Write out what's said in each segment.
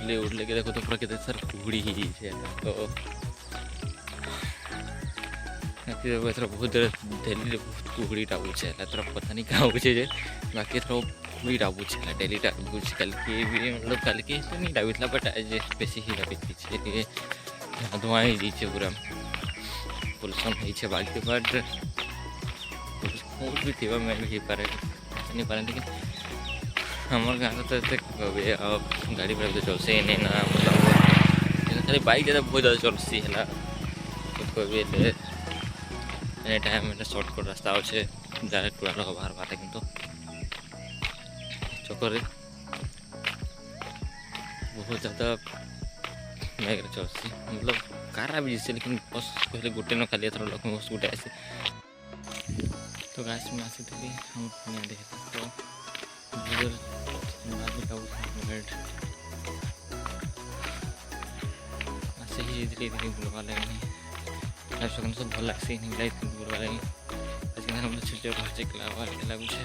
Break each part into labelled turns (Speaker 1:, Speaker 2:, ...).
Speaker 1: उड़ले के देखो तो पूरा कितने सर कुड़ी ही तो एथर बहुत डेली बहुत कुड़ी टाबुचे एथर पता नहीं क्या होचे बाकी एथर कुड़ी टाबुचे डेली टाबुचे कल की भी मतलब कल की तो नहीं टाबुला बट आज बेसी ही टाबी धुआं ही दीचे पूरा पोल्यूशन होइछे बाकी बट भी थी मैं भी पारे नहीं पारे लेकिन हमारे गाँव तो गाड़ी पर तो चलसे ही नहीं ना मतलब खाली बाइक ज़्यादा बहुत ज़्यादा चलसी है कभी एनी टाइम सर्टकट रास्ता अच्छे डायरेक्ट पूरा बाहर बात किंतु चक्कर बहुत ज़्यादा मैग चलसी मतलब कार भी जिससे लेकिन बस पहले गोटे न खाली थोड़ा लोग बस गोटे आसे तो गाछ में आसी थी हम देखा तो आसे ही धीरे धीरे बुलवा लगे सब भल लगे नहीं बुलवा लगे आज हम छोटे बच्चे क्लावा लगुचे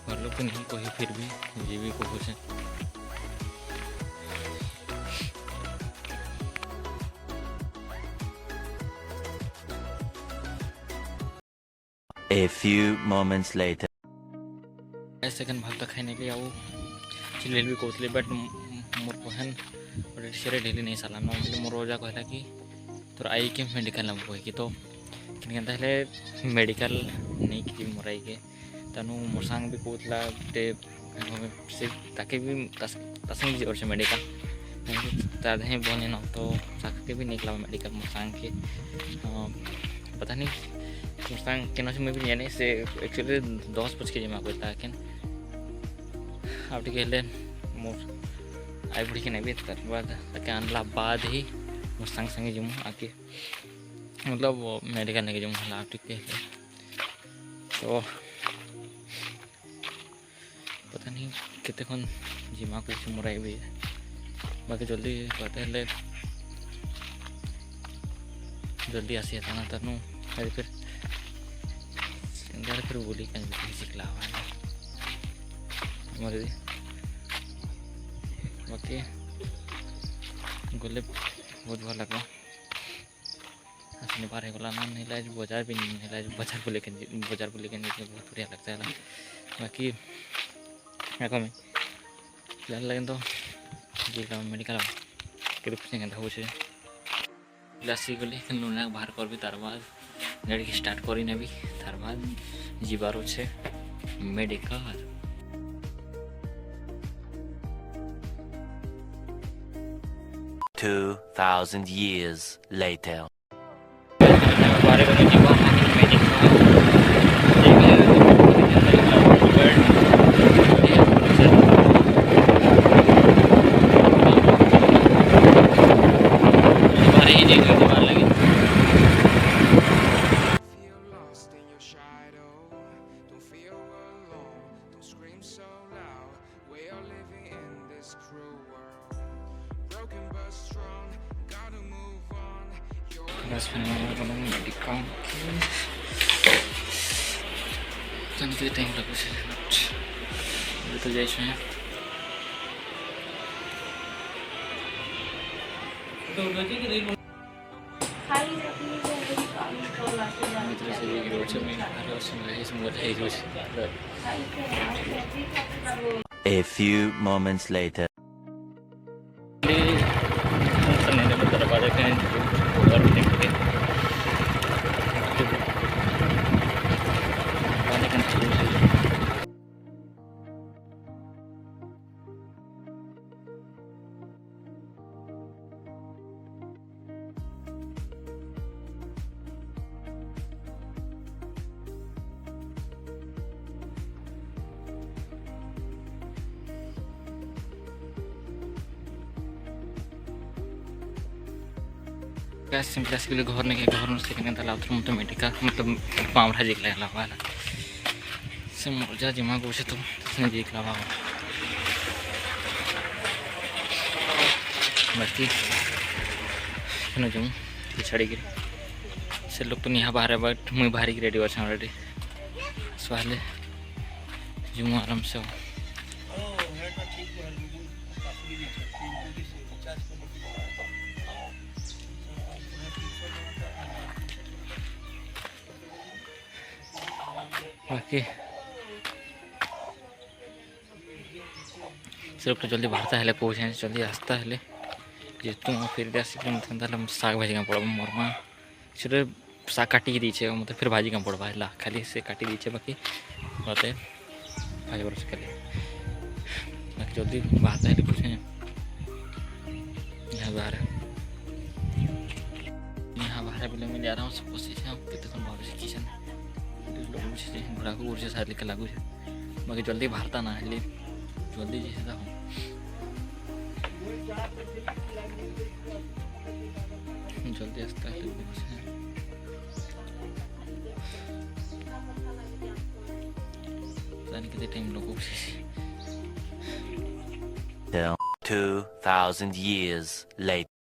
Speaker 1: घर लोग तो नहीं कही फिर भी ये भी कहूँ
Speaker 2: A few moments later.
Speaker 1: Second भाग तक खाने के आऊ चिल्ले भी कहते बट मोर बहन और शेरे डेली नहीं साला ना मोर रोजा कहला कि तोर आई के मेडिकल ना कह कि तो कि मेडिकल नहीं कि मोर आई के तनु मोर संग भी कहला ते से ताके भी तसंग जी और मेडिकल तादे बने न तो ताके भी निकला मेडिकल मोर संग के पता नहीं मुस्तांग के मैं भी जाने से एक्चुअली 10 बज के जमा करता है आप ठीक मोर आई बुढ़ी के नहीं भी तर बाद आनला बाद ही मुस्तांग संगे जम आके मतलब वो मेडिकल नहीं जम आप ठीक तो पता नहीं कितने खन जिमा कुछ मोराई भी बाकी जल्दी कहते जल्दी आसी था ना तरनु फिर बोली कहीं सिखला मरे बाकी गले बहुत भल लगा आसने पार होगा ना नहीं लाज बाजार भी नहीं लाज बाजार को लेकर बहुत बढ़िया लगता है बाकी में फिलहाल लगे तो जी मेडिकल के हो लासी गली लुना बाहर कर भी तार बाद गाड़ी स्टार्ट करी ना भी तार बाद जीवार अच्छे मेडिकल
Speaker 2: 2000 years later.
Speaker 1: टाइम लगे तो जाए
Speaker 2: A few moments later.
Speaker 1: Simple के लिए घर नहीं घर से तो मेडिकल मतलब पावरा जिक लगा वाला से मजा जमा को तो जिक लगा बाकी जम छाड़ी से लोग तो नहीं बाहर बट मुई बाहर रेडी अच्छे ऑलरेडी सो जुमु आराम से बाकी से लोग तो जल्दी बाहरता है पहुँचे जल्दी आस्ता है जे तुम फिर आसिक मतलब शाग भाजी का पड़ा मोर माँ से शाग काटिक दीचे मतलब फिर भाजी का पड़वा है खाली से काटी दीचे बाकी बातें भाजी बरस खाली बाकी जल्दी बाहरता है पूछे यहाँ बाहर बिल में जा रहा हूँ सब कितने भाव से किचन घोड़ा को ऊर्जा साथ लेकर लागू है बाकी जल्दी बाहरता ना है जल्दी जैसे हो जल्दी आस्ता है कितने टाइम लोगों
Speaker 2: 2,000 years later.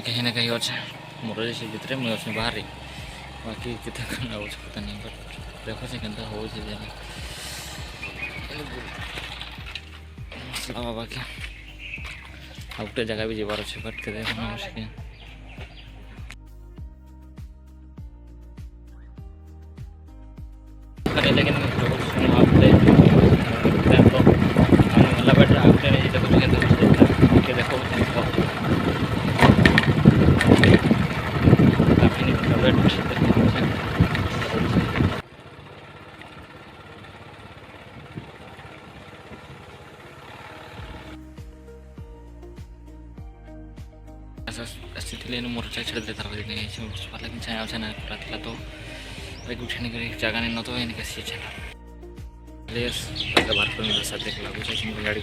Speaker 1: कहीं ना कहीं अच्छे मोर जैसे भितर मुझे अच्छे बाहर बाकी कितना पता नहीं बट देखो से केनता हो बाकी आ गोटे जगह भी जीवार अच्छे बट के लेकिन देखो स्थिति मोर छेड़ देता लेकिन चाहे तो उठे जगह नहीं न तो कैसे बात कर गाड़ी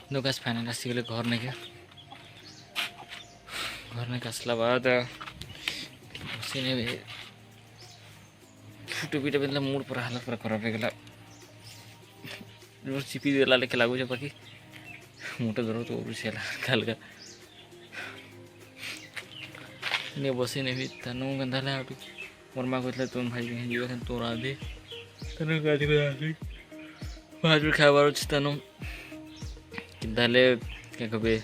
Speaker 1: दो गैस फाइनल आसिगले घर नहीं आसला बाद टुपीटा पिंधला मूड पूरा हालत पूरा खराब हो गला चिपी देला लेके लागू बाकी मुटा धरो तो हल्का नहीं बसी नहीं भी तनु गंधा मोर माँ कहते तुम भाई कहीं जीवा तोर आदि तनु भाज खाबार अच्छे तनु किंताले क्या कभी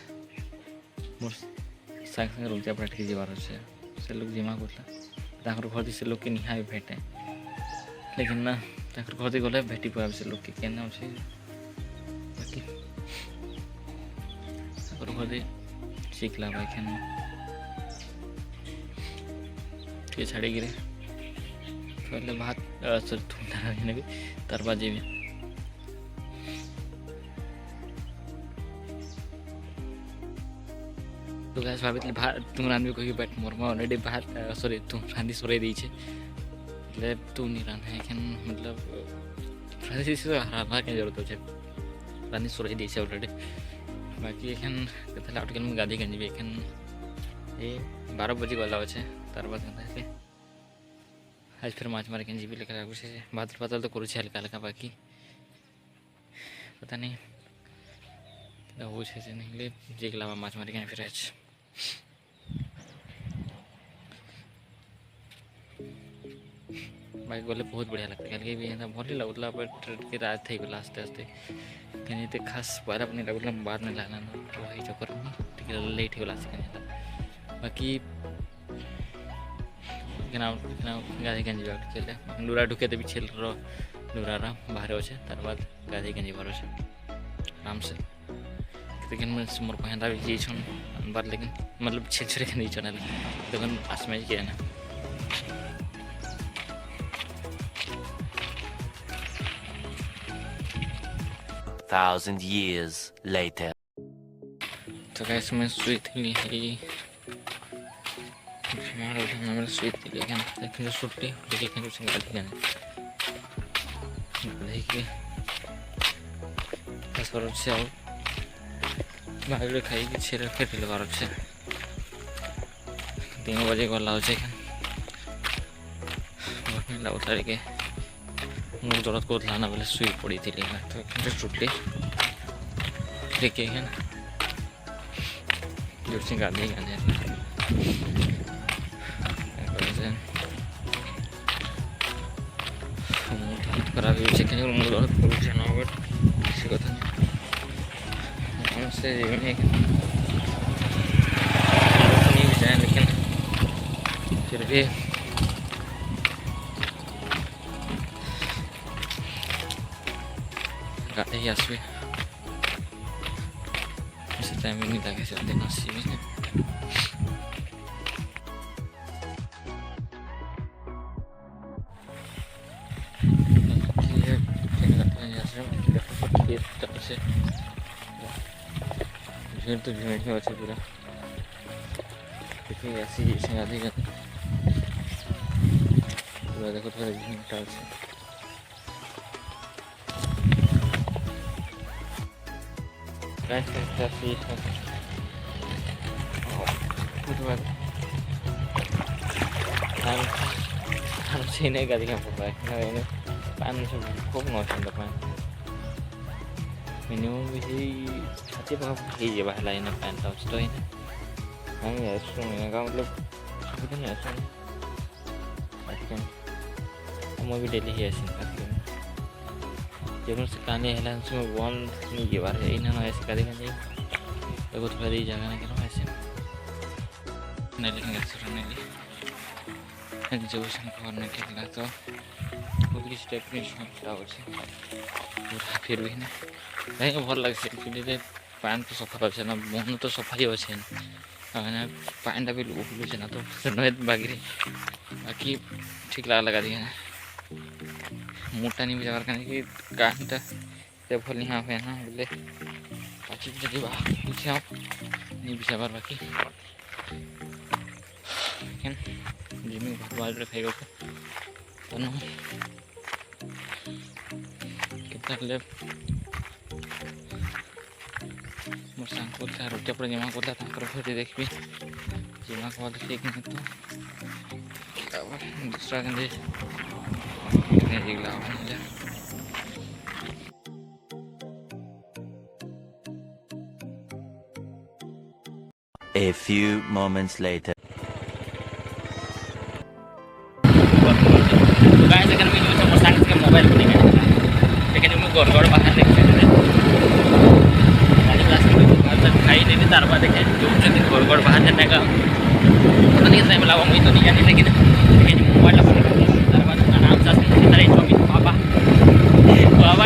Speaker 1: मोर सांग सांग रुजा पलट के जीवार अच्छे से लोग जिमा कहला घर से लोग के निहा भी भेटे लेकिन ना घर गले भेटी पाए से लोग के केना अच्छे बाकी घर शिखला भाई खान छाड़ी गिरे पहले भात सॉरी भी तार बाजे भी तो गैस भाभी भात तुम रांधि कही बट मोर में ऑलरेडी भात सॉरी तुम रांधि सराई दीचे એટલે તું नहीं रांधा एखन मतलब रांधि से हरा के जरूरत है रांधि सराई दीचे ऑलरेडी बाकी एखन कतला आउट में गाधी गंजी एखन ये 12 बजे गला अच्छे तार बाद आज फिर माछ मारे के जीवी लेकर आगू से बादल बादल तो करूँ हल्का हल्का बाकी पता नहीं वो नहीं जे माछ मारे के फिर आज बाइक गले बहुत बढ़िया लगता है भी एंता भल लगुला ट्रेन के रात थी गला आस्ते आस्ते कहीं खास पहला नहीं लगुला बाद में लागला तो वही चक्कर में टिके लेट होगा से कहीं बाकी गाधी गंजी बाग चले लुरा ढुके तो छेल लुरा बाहर अच्छे तार बाद गाधी गंजी बार आराम से लेकिन मोर पहनरा भी जी छन बार लेकिन मतलब छे छे के नहीं चनल लेकिन आसमे के ना
Speaker 2: 1,000 years later.
Speaker 1: तो कैसे मैं सुई थी हमारे सुई थी लेकिन छुट्टी लेकिन उसे गाड़ी जाने देखिए और अच्छे आओ बाहर खाई कि छेड़ फिर लगा अच्छे 3 बजे गला अच्छे उतार के मुझे जरूरत को लाना बोले सुई पड़ी थी तो छुट्टी लेके जोर से गाड़ी गाने खराब किसी कथा से नहीं भी जाए लेकिन फिर भी गाते ही आसवे इसी टाइम नहीं लगे चलते नसी में भीड़ तो भीड़ ही अच्छे पूरा देखिए ऐसी शादी का पूरा देखो थोड़ा भीड़ से गाड़ी का पान खूब नौशन पान minimum भी छाती पर ही ये बाहर लाइन पैन टॉप तो है ना हम ऐसा नहीं का मतलब कुछ नहीं ऐसा लेकिन हम भी डेली ही ऐसे करते हैं जब से कहानी है लाइन से वन नहीं ये बार है इन्हें ऐसे करेंगे नहीं तो कुछ बड़ी जगह ना करो ऐसे नहीं लेकिन ऐसे नहीं ले एग्जीबिशन करने के लिए तो पूरी स्टेप नहीं छोड़ता हो फिर भी ना नहीं भल लगे पैन तो सफा अच्छे ना मन तो सफा ही अच्छे ना पैन भी उबलुचे ना तो बाकी बाकी ठीक लगा दिए मोटा नहीं भी जगह कि गानटा ते भल यहाँ पे ना बोले बाकी जब पीछे नहीं भी जबार बाकी लेकिन जिमी घर बाहर खाई कितना मोर सांग को रोटिया पर जमा कर फिर देखी जमा कर ठीक नहीं तो दूसरा गंदे
Speaker 2: A few moments later.
Speaker 1: Mobile को लेकिन गड़गड़ बाहर खाई नहीं तार बाद देखे गड़गड़ बाहर जाने का पता नहीं टाइम लगा मुझे तो नहीं जानी लेकिन मोबाइल तार बाद आराम से चौबीस पापा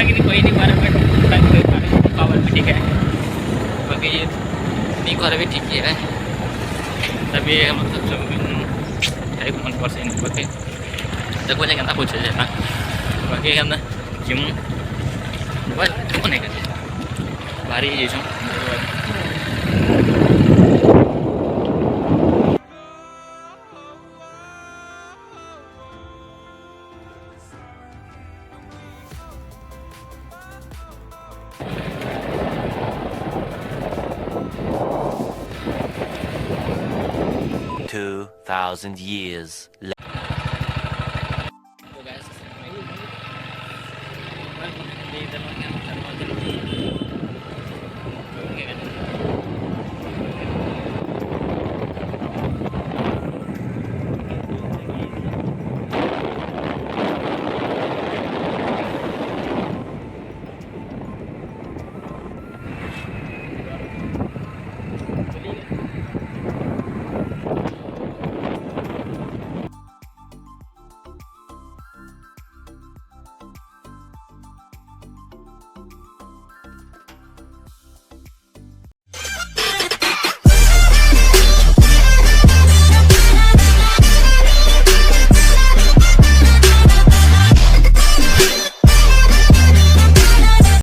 Speaker 1: कि कोई नहीं पापा भी ठीक है बाकी ये नहीं कर भी ठीक ही है तभी मतलब मन पर से बाकी देखो लेकिन ना पूछे जाता बाकी कहना जिम मोबाइल नहीं करते भारी ये जो
Speaker 2: $2,000 years later.